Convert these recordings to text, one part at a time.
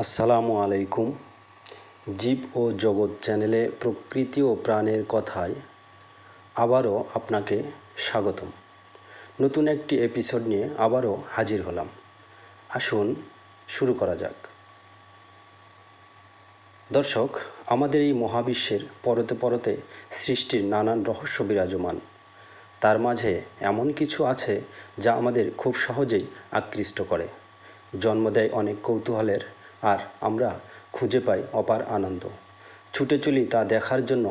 আসসালামু আলাইকুম। জীব ও জগৎ চ্যানেলে প্রকৃতি ও প্রাণের কথায় আবারও আপনাকে স্বাগতম। নতুন একটি এপিসোড নিয়ে আবারও হাজির হলাম। আসুন শুরু করা যাক। দর্শক, আমাদের এই মহাবিশ্বের পরতে পরতে সৃষ্টির নানান রহস্য বিরাজমান। তার মাঝে এমন কিছু আছে যা আমাদের খুব সহজেই আকৃষ্ট করে, জন্ম দেয় অনেক কৌতূহলের, আর আমরা খুঁজে পাই অপার আনন্দ। ছুটে চলি তা দেখার জন্য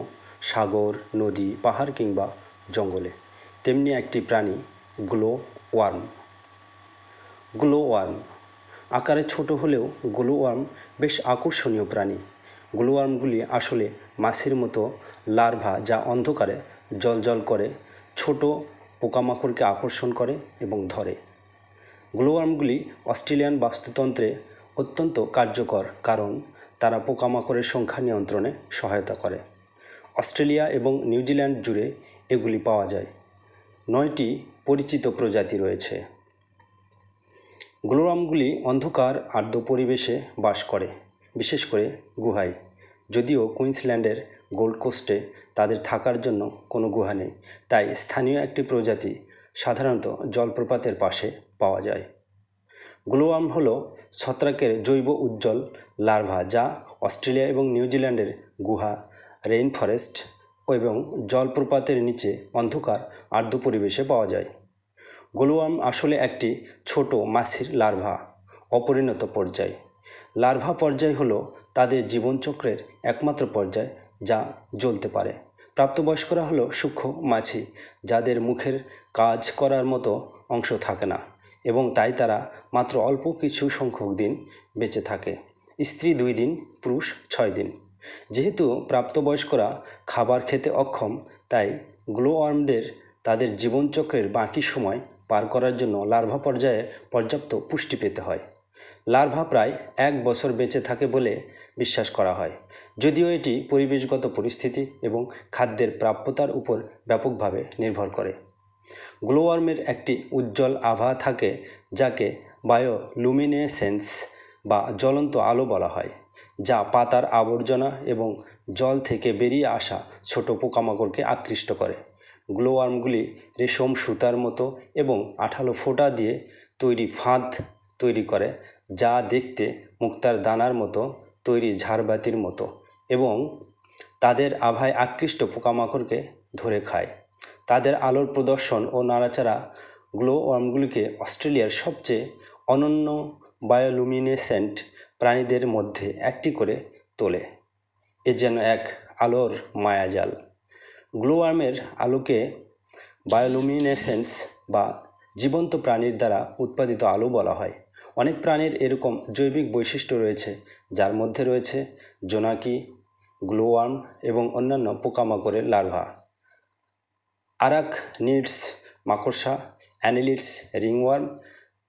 সাগর, নদী, পাহাড় কিংবা জঙ্গলে। তেমনি একটি প্রাণী, গ্লো ওয়ার্ম। গ্লো ওয়ার্ম আকারে ছোট হলেও গ্লো ওয়ার্ম বেশ আকর্ষণীয় প্রাণী। গ্লো ওয়ার্মগুলি আসলে মাছির মতো লার্ভা, যা অন্ধকারে জ্বলজ্বল করে ছোট পোকামাকড়কে আকর্ষণ করে এবং ধরে। গ্লো ওয়ার্মগুলি অস্ট্রেলিয়ান বাস্তুতন্ত্রে অত্যন্ত কার্যকর, কারণ তারা পোকামাকড়ের সংখ্যা নিয়ন্ত্রণে সহায়তা করে। অস্ট্রেলিয়া এবং নিউজিল্যান্ড জুড়ে এগুলি পাওয়া যায়। 9টি পরিচিত প্রজাতি রয়েছে। গ্লো ওয়ার্মগুলি অন্ধকার আর্দ্র পরিবেশে বাস করে, বিশেষ করে গুহায়। যদিও কুইন্সল্যান্ডের গোল্ড কোস্টে তাদের থাকার জন্য কোনো গুহা নেই, তাই স্থানীয় একটি প্রজাতি সাধারণত জলপ্রপাতের পাশে পাওয়া যায়। গ্লো ওয়ার্ম হল ছত্রাকের জৈব উজ্জ্বল লার্ভা, যা অস্ট্রেলিয়া এবং নিউজিল্যান্ডের গুহা, রেইন ফরেস্ট এবং জলপ্রপাতের নিচে অন্ধকার আর্দ্র পরিবেশে পাওয়া যায়। গ্লো ওয়ার্ম আসলে একটি ছোট মাছির লার্ভা অপরিণত পর্যায়। লার্ভা পর্যায় হলো তাদের জীবনচক্রের একমাত্র পর্যায় যা জ্বলতে পারে। প্রাপ্তবয়স্করা হলো সূক্ষ্ম মাছি, যাদের মুখের কাজ করার মতো অংশ থাকে না, এবং তাই তারা মাত্র অল্প কিছু সংখ্যক দিন বেঁচে থাকে। স্ত্রী 2 দিন, পুরুষ 6 দিন। যেহেতু প্রাপ্তবয়স্করা খাবার খেতে অক্ষম, তাই গ্লো ওয়ার্মদের তাদের জীবনচক্রের বাকি সময় পার করার জন্য লার্ভা পর্যায়ে পর্যাপ্ত পুষ্টি পেতে হয়। লার্ভা প্রায় 1 বছর বেঁচে থাকে বলে বিশ্বাস করা হয়, যদিও এটি পরিবেশগত পরিস্থিতি এবং খাদ্যের প্রাপ্যতার উপর ব্যাপকভাবে নির্ভর করে। গ্লো ওয়ার্মের একটি উজ্জ্বল আভা থাকে, যাকে বায়োলুমিনেসেন্স বা জ্বলন্ত আলো বলা হয়, যা পাতার আবর্জনা এবং জল থেকে বেরিয়ে আসা ছোট পোকামাকড়কে আকৃষ্ট করে। গ্লো ওয়ার্মগুলি রেশম সুতার মতো এবং আঠালো ফোঁটা দিয়ে তৈরি ফাঁদ তৈরি করে, যা দেখতে মুক্তার দানার মতো তৈরি ঝাড়বাতির মতো, এবং তাদের আভায় আকৃষ্ট পোকামাকড়কে ধরে খায়। তাদের আলোর প্রদর্শন ও নাড়াচাড়া গ্লো ওয়ার্মগুলিকে অস্ট্রেলিয়ার সবচেয়ে অনন্য বায়োলুমিনেসেন্ট প্রাণীদের মধ্যে একটি করে তোলে। এ যেন এক আলোর মায়াজাল। গ্লো ওয়ার্মের আলোকে বায়োলুমিনেসেন্স বা জীবন্ত প্রাণীর দ্বারা উৎপাদিত আলো বলা হয়। অনেক প্রাণীর এরকম জৈবিক বৈশিষ্ট্য রয়েছে, যার মধ্যে রয়েছে জোনাকি, গ্লো ওয়ার্ম এবং অন্যান্য পোকামাকড়ের লার্ভা। আরাকনিডস, মাকড়সা, অ্যানেলিডস, রিংওয়ার্ম,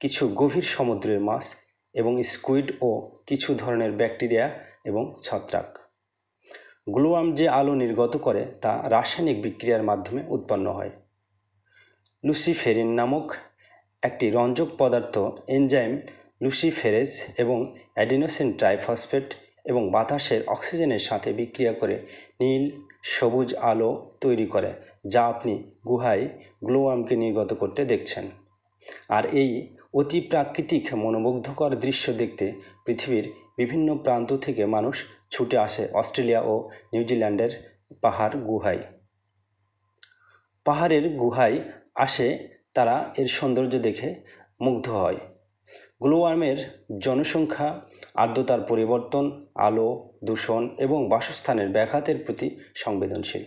কিছু গভীর সমুদ্রের মাছ এবং স্কুইড ও কিছু ধরনের ব্যাকটেরিয়া এবং ছত্রাক। গ্লো ওয়ার্ম যে আলো নির্গত করে তা রাসায়নিক বিক্রিয়ার মাধ্যমে উৎপন্ন হয়। লুসিফেরিন নামক একটি রঞ্জক পদার্থ এনজাইম লুসিফেরেজ এবং অ্যাডিনোসিন ট্রাইফসফেট এবং বাতাসের অক্সিজেনের সাথে বিক্রিয়া করে নীল সবুজ আলো তৈরি করে, যা আপনি গুহায় গ্লো ওয়ার্মকে নির্গত করতে দেখছেন। আর এই অতি প্রাকৃতিক মনোমুগ্ধকর দৃশ্য দেখতে পৃথিবীর বিভিন্ন প্রান্ত থেকে মানুষ ছুটে আসে অস্ট্রেলিয়া ও নিউজিল্যান্ডের পাহাড় গুহায়। পাহাড়ের গুহায় আসে তারা এর সৌন্দর্য দেখে মুগ্ধ হয়। গ্লো ওয়ার্মের জনসংখ্যা আর্দ্রতার পরিবর্তন, আলো, দূষণ এবং বাসস্থানের ব্যাঘাতের প্রতি সংবেদনশীল।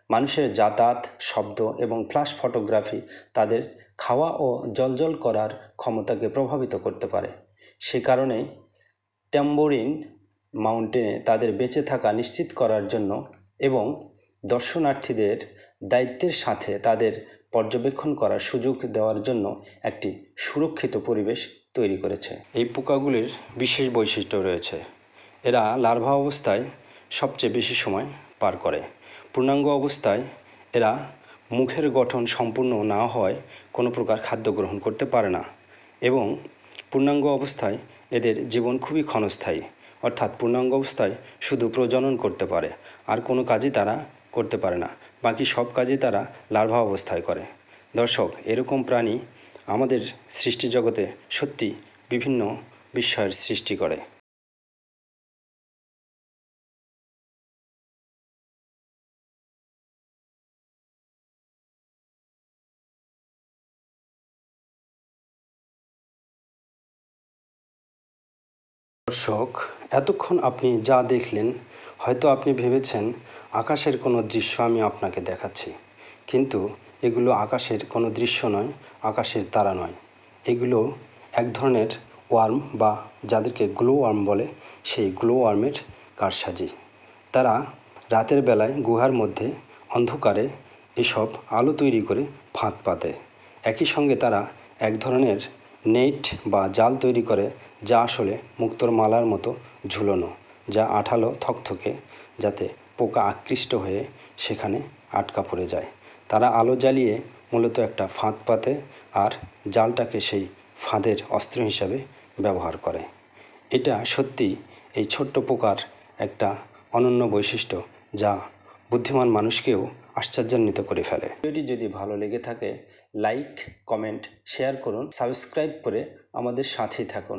মানুষের যাতায়াত, শব্দ এবং ফ্ল্যাশ ফটোগ্রাফি তাদের খাওয়া ও জ্বলজ্বল করার ক্ষমতাকে প্রভাবিত করতে পারে। সে কারণেই ট্যাম্বোরিন মাউন্টেনে তাদের বেঁচে থাকা নিশ্চিত করার জন্য এবং দর্শনার্থীদের দায়িত্বের সাথে তাদের পর্যবেক্ষণ করার সুযোগ দেওয়ার জন্য একটি সুরক্ষিত পরিবেশ তৈরি করেছে। এই পোকাগুলির বিশেষ বৈশিষ্ট্য রয়েছে। এরা লার্ভা অবস্থায় সবচেয়ে বেশি সময় পার করে। পূর্ণাঙ্গ অবস্থায় এরা মুখের গঠন সম্পূর্ণ না হওয়ায় কোনো প্রকার খাদ্য গ্রহণ করতে পারে না, এবং পূর্ণাঙ্গ অবস্থায় এদের জীবন খুবই ক্ষণস্থায়ী, অর্থাৎ পূর্ণাঙ্গ অবস্থায় শুধু প্রজনন করতে পারে, আর কোনো কাজই তারা করতে পারে না। বাকি সব কাজই তারা লার্ভা অবস্থায় করে। দর্শক, এরকম প্রাণী আমাদের সৃষ্টিজগতে সত্যি বিভিন্ন বিস্ময়ের সৃষ্টি করে। দর্শক, এতক্ষণ আপনি যা দেখলেন, হয়তো আপনি ভেবেছেন আকাশের কোনো দৃশ্য আমি আপনাকে দেখাচ্ছি, কিন্তু এগুলো আকাশের কোনো দৃশ্য নয়, আকাশের তারা নয়। এগুলো এক ধরনের ওয়ার্ম, বা যাদেরকে গ্লো ওয়ার্ম বলে, সেই গ্লো ওয়ার্মের কারসাজি। তারা রাতের বেলায় গুহার মধ্যে অন্ধকারে এসব আলো তৈরি করে ফাঁদ পাতে। একই সঙ্গে তারা এক ধরনের নেট বা জাল তৈরি করে, যা আসলে মুক্তোর মালার মতো ঝুলনো, যা আঠালো থকথকে, যাতে পোকা আকৃষ্ট হয়ে সেখানে আটকা পড়ে যায়। তারা আলো জ্বালিয়ে মূলত একটা ফাঁদ পাতে, আর জালটাকে সেই ফাঁদের অস্ত্র হিসাবে ব্যবহার করে। এটা সত্যি এই ছোট্ট পোকার একটা অনন্য বৈশিষ্ট্য, যা বুদ্ধিমান মানুষকেও আশ্চর্যান্বিত করে ফেলে। ভিডিওটি যদি ভালো লেগে থাকে, লাইক, কমেন্ট, শেয়ার করুন, সাবস্ক্রাইব করে আমাদের সাথেই থাকুন।